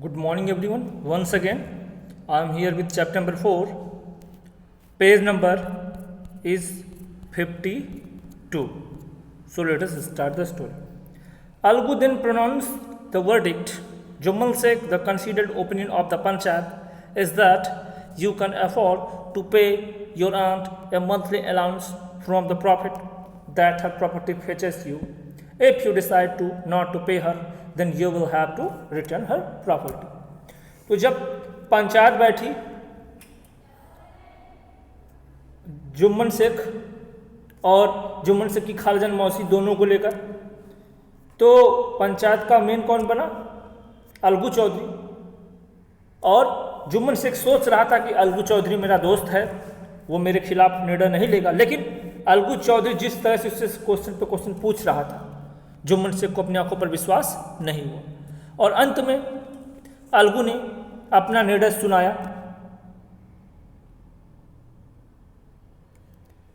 Good morning, everyone. Once again, I am here with chapter number 4. Page number is 52. So let us start the story. Algu then pronounced the verdict. Jummal Sheikh, the considered opinion of the Panchayat is that you can afford to pay your aunt a monthly allowance from the profit that her property fetches you. If you decide to not to pay her, then you will have to return her property. तो जब पंचायत बैठी जुम्मन शेख और जुम्मन शेख की खालजान मौसी दोनों को लेकर, तो पंचायत का मेन कौन बना? अलगू चौधरी। और जुम्मन शेख सोच रहा था कि अलगू चौधरी मेरा दोस्त है, वो मेरे खिलाफ निर्णय नहीं लेगा, लेकिन अलगू चौधरी जिस तरह से उससे क्वेश्चन पे क्वेश्चन पूछ रहा था, जुम्मन शेख को अपनी आंखों पर विश्वास नहीं हुआ और अंत में अलगू ने अपना निर्णय सुनाया।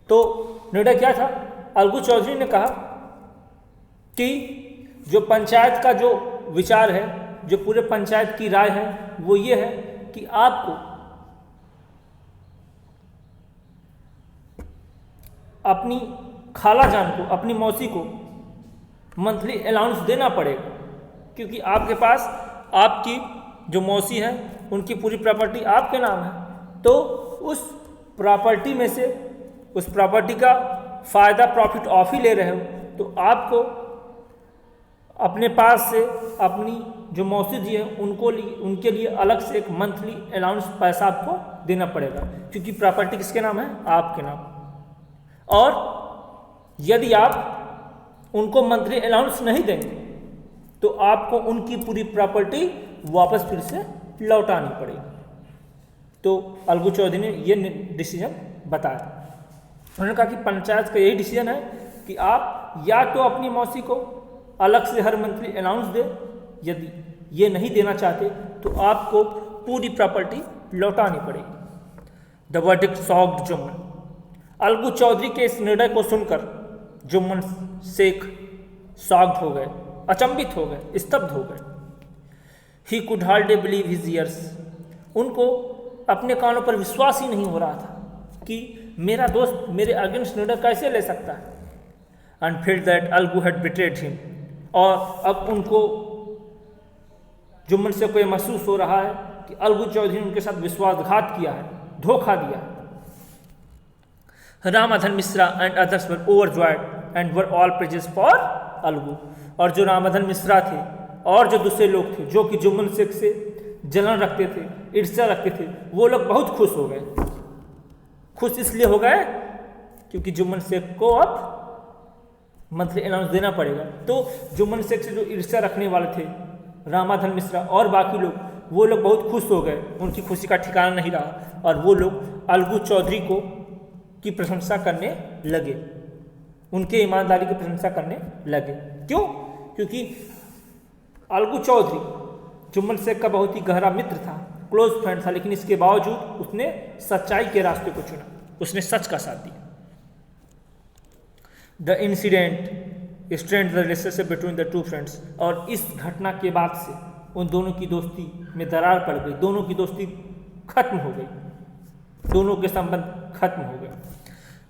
तो निर्णय क्या था? अलगू चौधरी ने कहा कि जो पंचायत का जो विचार है, जो पूरे पंचायत की राय है, वो ये है कि आपको अपनी खालाजान को, अपनी मौसी को मंथली अलाउंस देना पड़ेगा, क्योंकि आपके पास आपकी जो मौसी है उनकी पूरी प्रॉपर्टी आपके नाम है। तो उस प्रॉपर्टी में से, उस प्रॉपर्टी का फ़ायदा प्रॉफिट ऑफ ही ले रहे हो, तो आपको अपने पास से अपनी जो मौसी जी है उनके लिए अलग से एक मंथली अलाउंस पैसा आपको देना पड़ेगा, क्योंकि प्रॉपर्टी किसके नाम है? आपके नाम। और यदि आप उनको मंथली अलाउंस नहीं देंगे तो आपको उनकी पूरी प्रॉपर्टी वापस फिर से लौटानी पड़ेगी। तो अलगू चौधरी ने ये डिसीजन बताया। उन्होंने कहा कि पंचायत का यही डिसीजन है कि आप या तो अपनी मौसी को अलग से हर मंथली अलाउंस दे, यदि ये नहीं देना चाहते तो आपको पूरी प्रॉपर्टी लौटानी पड़ेगी। The verdict shocked Jumman. Algu Chaudhary के इस निर्णय को सुनकर जुम्मन शेख शॉक्ड हो गए, अचंभित हो गए, स्तब्ध हो गए। He could hardly believe his years. उनको अपने कानों पर विश्वास ही नहीं हो रहा था कि मेरा दोस्त मेरे अगेंस्ट निर्णय कैसे ले सकता है। And feel that Algu had betrayed him. और अब उनको जुम्मन शेख को यह महसूस हो रहा है कि अलगू चौधरी ने उनके साथ विश्वासघात किया है, धोखा दिया है। Ramadhan Mishra and others were overjoyed and were all praises for Algu. और जो रामाधन मिश्रा थे और जो दूसरे लोग थे जो कि जुम्मन शेख से जलन रखते थे, ईर्ष्या रखते थे, वो लोग बहुत खुश हो गए। खुश इसलिए हो गए क्योंकि जुम्मन शेख को अब मंथली अलाउंस देना पड़ेगा। तो जुम्मन शेख से जो ईर्ष्या रखने वाले थे, रामाधन मिश्रा और बाकी लोग, वो लोग बहुत खुश हो गए। उनकी खुशी का ठिकाना नहीं रहा और वो लोग अलगू चौधरी को की प्रशंसा करने लगे, उनके ईमानदारी की प्रशंसा करने लगे। क्यों? क्योंकि अलगू चौधरी जुम्मन शेख का बहुत ही गहरा मित्र था, क्लोज फ्रेंड था, लेकिन इसके बावजूद उसने सच्चाई के रास्ते को चुना, उसने सच का साथ दिया। The incident strength the relationship between the two friends. और इस घटना के बाद से उन दोनों की दोस्ती में दरार पड़ गई, दोनों की दोस्ती खत्म हो गई, दोनों के संबंध खत्म हो गए।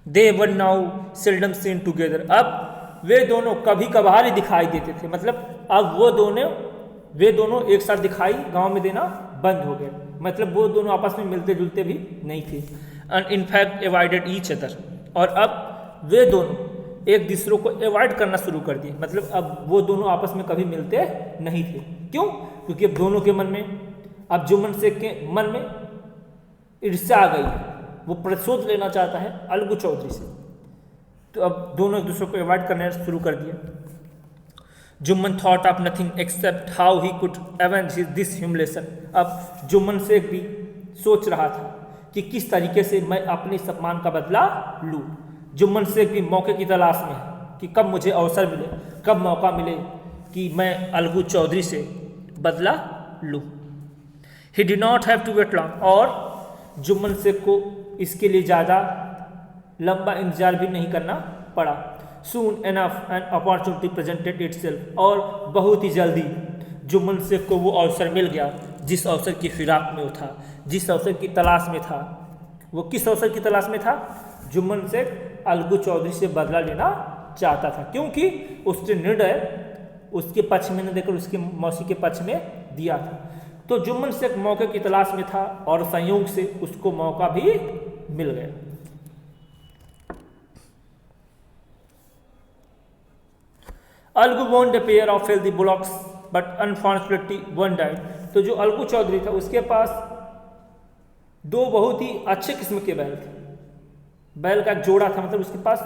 They were now seldom seen together. अब वे दोनों कभी कभार ही दिखाई देते थे, मतलब अब वे दोनों एक साथ दिखाई गांव में देना बंद हो गए, मतलब वो दोनों आपस में मिलते जुलते भी नहीं थे। And in fact avoided each other. और अब वे दोनों एक दूसरों को अवॉइड करना शुरू कर दिए, मतलब अब वो दोनों आपस में कभी मिलते नहीं थे। क्यों? क्योंकि अब दोनों के मन में, अब जुम्मन शेख के मन में ईर्ष्या आ गई है, वो प्रतिशोध लेना चाहता है अलगू चौधरी से। तो अब दोनों एक दूसरे को अवॉइड करना शुरू कर दिया। Jumman thought of nothing accept how he could avenge this humiliation. अब जुम्मन शेख भी सोच रहा था कि किस तरीके से मैं अपने सम्मान का बदला लूँ। जुम्मन शेख भी मौके की तलाश में है कि कब मुझे अवसर मिले, कब मौका मिले कि मैं अलगू चौधरी से बदला लूँ। He did not have to wait long. और जुम्मन शेख को इसके लिए ज़्यादा लंबा इंतजार भी नहीं करना पड़ा। Soon enough an opportunity presented itself. और बहुत ही जल्दी जुम्मन शेख को वो अवसर मिल गया जिस अवसर की फिराक में वो था, जिस अवसर की तलाश में था। वो किस अवसर की तलाश में था? जुम्मन शेख अलगू चौधरी से बदला लेना चाहता था, क्योंकि उसने निर्णय उसके पक्ष में न देकर उसकी मौसी के पक्ष में दिया था। तो जुम्मन शेख मौके की तलाश में था और संयोग से उसको मौका भी मिल गया। Algu owned a pair of healthy bullocks, but unfortunately one died। तो जो अलगू चौधरी था उसके पास दो बहुत ही अच्छे किस्म के बैल थे। बैल का एक जोड़ा था, मतलब उसके पास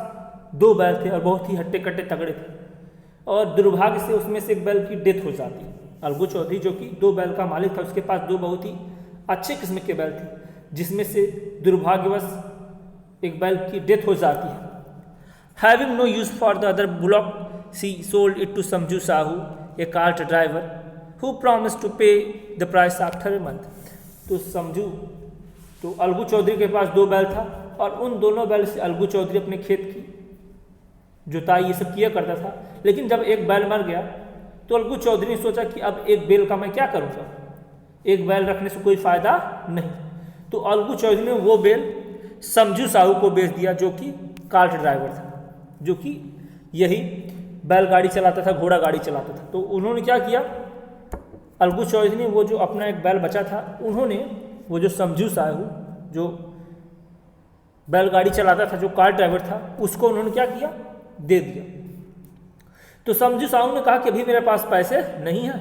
दो बैल थे और बहुत ही हट्टे कट्टे तगड़े थे, और दुर्भाग्य से उसमें से एक बैल की डेथ हो जाती। अलगू चौधरी जो कि दो बैल का मालिक था, उसके पास दो बहुत ही अच्छे किस्म के बैल थे, जिसमें से दुर्भाग्यवश एक बैल की डेथ हो जाती है। Having no use for the other bullock, she sold it to Samju Sahu, a cart driver, who promised to pay the price after a month। तो अलगू चौधरी के पास दो बैल था और उन दोनों बैल से अलगू चौधरी अपने खेत की जुताई ये सब किया करता था। लेकिन जब एक बैल मर गया तो अलगू चौधरी ने सोचा कि अब एक बैल का मैं क्या करूँगा, एक बैल रखने से कोई फ़ायदा नहीं। तो अलगू चौधरी ने वो बैल समझू साहू को बेच दिया, जो कि कार्ट ड्राइवर था, जो कि यही बैलगाड़ी चलाता था, घोड़ा गाड़ी चलाता था। तो उन्होंने क्या किया, अलगू चौधरी ने वो जो अपना एक बैल बचा था, उन्होंने वो जो समझू साहू जो बैलगाड़ी चलाता था, जो कार ड्राइवर था, उसको उन्होंने क्या किया, दे दिया। तो समझू साहू ने कहा कि अभी मेरे पास पैसे नहीं हैं,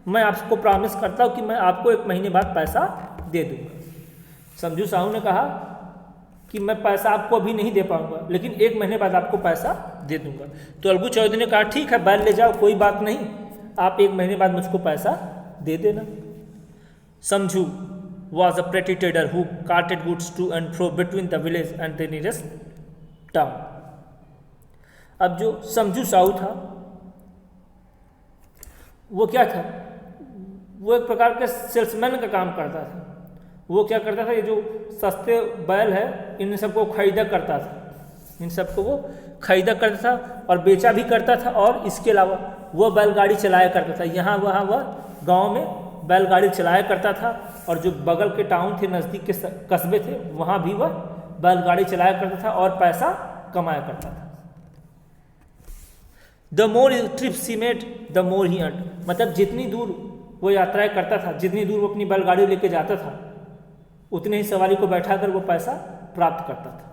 मैं आपको प्रॉमिस करता हूँ कि मैं आपको 1 महीने बाद पैसा दे दूँगा। समझू साहू ने कहा कि मैं पैसा आपको अभी नहीं दे पाऊंगा, लेकिन 1 महीने बाद आपको पैसा दे दूंगा। तो अलगू चौधरी ने कहा ठीक है, बैल ले जाओ, कोई बात नहीं, आप 1 महीने बाद मुझको पैसा दे देना। समझू was a petty trader who carted goods to and fro between the village and the nearest town। अब जो समझू साहू था वो क्या था, वो एक प्रकार के सेल्समैन का काम करता था। वो क्या करता था, ये जो सस्ते बैल है इन सबको खरीदा करता था, इन सबको वो खरीदा करता था और बेचा भी करता था। और इसके अलावा वो बैलगाड़ी चलाया करता था, यहाँ वहाँ वह गांव में बैलगाड़ी चलाया करता था। और जो बगल के टाउन थे, नज़दीक के कस्बे थे, वहाँ भी वह बैलगाड़ी चलाया करता था और पैसा कमाया करता था। The more trips he made the more he earn, मतलब जितनी दूर वो यात्राएं करता था, जितनी दूर वो अपनी बैलगाड़ी लेके जाता था, उतने ही सवारी को बैठाकर वो पैसा प्राप्त करता था।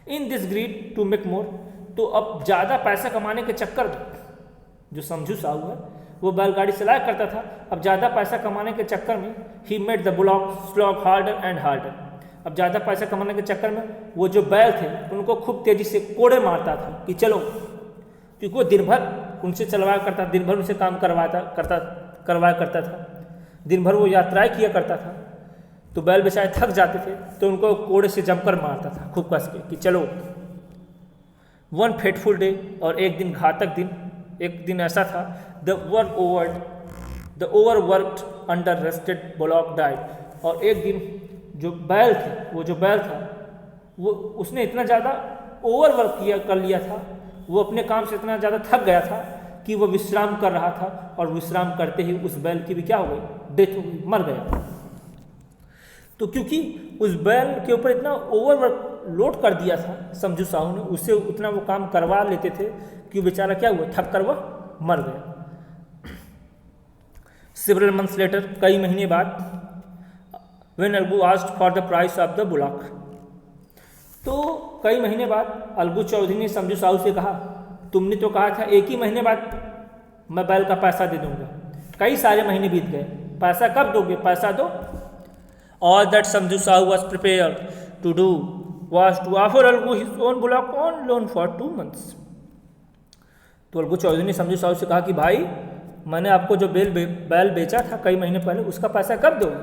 In this greed to make more, तो अब ज़्यादा पैसा कमाने के चक्कर में जो समझू साहू है वो बैलगाड़ी चलाया करता था। अब ज़्यादा पैसा कमाने के चक्कर में he made the bullock slog harder and harder, अब ज़्यादा पैसा कमाने के चक्कर में वो जो बैल थे उनको खूब तेज़ी से कोड़े मारता था कि चलो, क्योंकि वो दिन भर उनसे चलवाया करता, दिन भर उनसे काम करवाया करता था, दिन भर वो यात्राएँ किया करता था। तो बैल बेचारे थक जाते थे तो उनको कोड़े से जमकर मारता था खूब कस के कि चलो। वन फेटफुल डे, और एक दिन घातक दिन, एक दिन ऐसा था, the overworked under rested bullock died, और एक दिन जो बैल थे, वो जो बैल था वो उसने इतना ज़्यादा ओवरवर्क कर लिया था, वो अपने काम से इतना ज़्यादा थक गया था कि वो विश्राम कर रहा था, और विश्राम करते ही उस बैल की भी क्या हो गई, डेथ हो गई, मर गया। तो क्योंकि उस बैल के ऊपर इतना ओवरवर्क लोड कर दिया था समझू साहू ने, उससे उतना वो काम करवा लेते थे कि बेचारा क्या हुआ, थक कर वह मर गया। सेवरल मंथ्स लेटर, कई महीने बाद, when Algu asked for the price of the bullock, तो कई महीने बाद अलगू चौधरी ने समझू साहू से कहा, तुमने तो कहा था 1 ही महीने बाद मैं बैल का पैसा दे दूंगा, कई सारे महीने बीत गए, पैसा कब दोगे, पैसा दो। All that Samju Sahu was prepared to do was to offer Algu his own bullock on loan for 2 months। तो अलगू चौधरी ने समझू साहू से कहा कि भाई, मैंने आपको जो बैल बेचा था कई महीने पहले, उसका पैसा कब दोगे,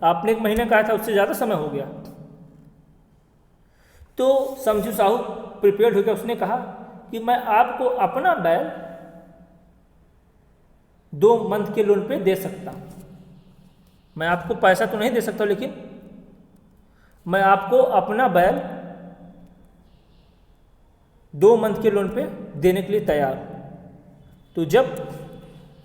आपने 1 महीने कहा था, उससे ज़्यादा समय हो गया। तो समझू साहू प्रिपेयर्ड होकर उसने कहा कि मैं आपको अपना बैल 2 मंथ के लोन पे दे सकता हूँ, मैं आपको पैसा तो नहीं दे सकता, लेकिन मैं आपको अपना बैल 2 मंथ के लोन पे देने के लिए तैयार हूँ। तो जब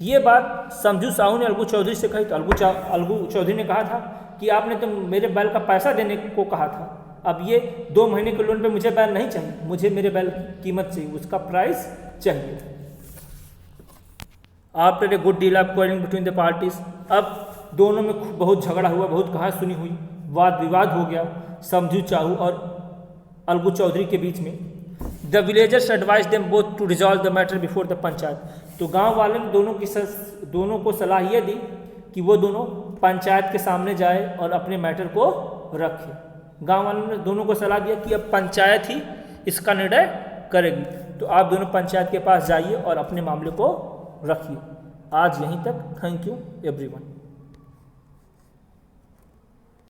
ये बात समझू साहू ने अलगू चौधरी से कही, तो अलगू चौधरी ने कहा था कि आपने तो मेरे बैल का पैसा देने को कहा था, अब ये 2 महीने के लोन पे मुझे बैल नहीं चाहिए, मुझे मेरे बैल की कीमत चाहिए, उसका प्राइस चाहिए। After a good deal of quarrelling between the parties, अब दोनों में बहुत झगड़ा हुआ, बहुत कहा सुनी हुई, वाद विवाद हो गया समझू साहू और अलगू चौधरी के बीच में। The villagers advise them both to resolve the matter before the panchayat, तो गांव वाले ने दोनों को सलाह ये दी कि वो दोनों पंचायत के सामने जाए और अपने मैटर को रखे। गांव वालों ने दोनों को सलाह दिया कि अब पंचायत ही इसका निर्णय करेगी, तो आप दोनों पंचायत के पास जाइए और अपने मामले को रखिए। आज यहीं तक, थैंक यू एवरीवन।